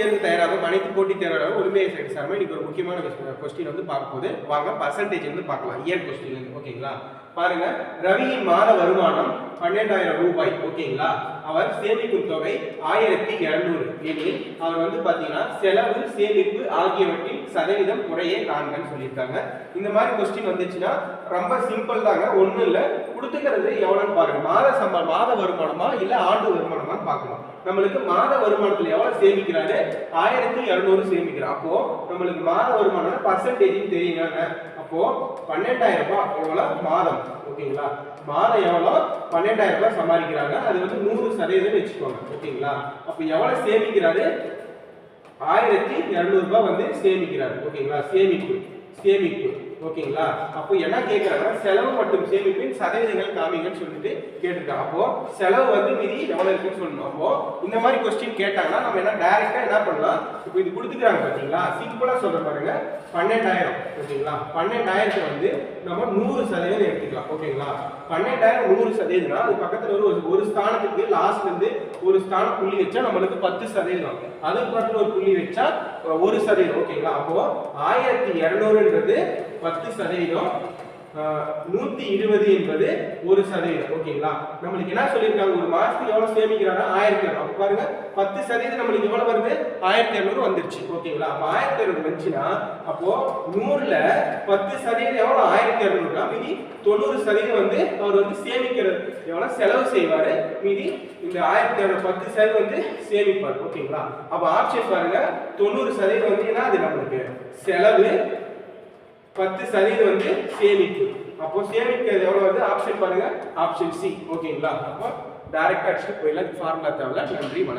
தேர்வு தயாராகும் அனைத்து போட்டித் தேர்வாளரும் உரிமை சார்பாக இன்னைக்கு ஒரு முக்கியமான கொஸ்டின் வந்து பார்க்க போது வாங்க பர்சன்டேஜ் வந்து பார்க்கலாம் இயர் கொஸ்டின் ஓகேங்களா பாருங்க ரவியின் மாத வருமானம் 12,000 ரூபாய் ஓகேங்களா அவர் சேமிக்கும் தொகை 1,200 எனில் அவர் வந்து பாத்தீங்கன்னா செலவு சேமிப்பு ஆகியவற்றின் சதவீதம் முறையே காண்கன்னு சொல்லியிருக்காங்க இந்த மாதிரி கொஸ்டின் வந்துச்சுன்னா ரொம்ப சிம்பிள் தாங்க ஒண்ணும் இல்ல கொடுத்துக்கிறது எவ்வளவுன்னு பாருங்க மாத வருமானமா இல்ல ஆண்டு வருமானமான்னு பார்க்கலாம் நம்மளுக்கு மாத வருமானத்துல எவ்வளவு சேமிக்கிறாரு 1,200 சேமிக்கிறார் அப்போ நம்மளுக்கு மாத வருமானம் பர்சன்டேஜ் தெரியுங்க அப்போ 12,000 ரூபாய் எவ்வளவு மாதம் ஓகேங்களா மாதம் எவ்வளவு 12,000 ரூபாய் சம்பாதிக்கிறாங்க அது வந்து 100% வச்சுக்கோங்க ஓகேங்களா அப்ப எவ்வளவு சேமிக்கிறாரு 1,200 ரூபாய் வந்து சேமிக்கிறாரு ஓகேங்களா சேமிப்பு ஓகேங்களா அப்போ என்ன கேக்குறாங்கன்னா செலவு மற்றும் சேமிப்பின் சதவீதங்கள் காமிங்கன்னு சொல்லிட்டு கேட்டிருக்காங்க அப்போ செலவு வந்து மீதி எவ்வளவு இருக்குன்னு சொல்லணும் அப்போ இந்த மாதிரி கொஸ்டின் கேட்டாங்கன்னா நம்ம என்ன டைரக்டா என்ன பண்ணலாம் இப்போ இது கொடுத்துக்கிறாங்க பாத்தீங்களா சிம்பிளா சொல்ற பாருங்க 12,000 ஓகேங்களா 12,000 வந்து நம்ம 100% எடுத்துக்கலாம் ஓகேங்களா 12,000 100%னா அது பக்கத்துல ஒரு ஸ்தானத்துக்கு லாஸ்ட்ல இருந்து ஒரு ஸ்தானம் புள்ளி வச்சா நம்மளுக்கு 10% அதுக்கு பக்கத்துல ஒரு புள்ளி வச்சா 1% ஓகேங்களா அப்போ 1,200ன்றது 10% 120 என்பது 1% ஓகேங்களா நம்மளுக்கு என்ன சொல்லிருக்காங்க ஒரு மாசத்துக்கு எவ்வளவு சேமிக்கிறாங்க 1,200 அப்ப பாருங்க 10% நம்மளுக்கு எவ்வளவு வருது 1,200 வந்துருச்சு ஓகேங்களா அப்ப 1,200 வந்துச்சுன்னா அப்போ 100ல 10% எவ்வளவு 1,200 மீதி 90% வந்து அவர் வந்து சேமிக்கிறது எவ்வளவு செலவு செய்வாரு மீதி இந்த 1,200 10% வந்து சேமிப்பார் ஓகேங்களா அப்ப ஆப்ஷன் பாருங்க 90% வந்து என்ன அது நம்மளுக்கு செலவு 10% வந்து சேமிப்பு அப்போ சேமிக்கிறது எவ்வளவு வந்து ஆப்ஷன் பாருங்க ஆப்ஷன் சி ஓகேங்களா அப்போ டைரக்டா அடிச்சுட்டு போயிடலாம் ஃபார்முலா தேவையில்ல நன்றி வணக்கம்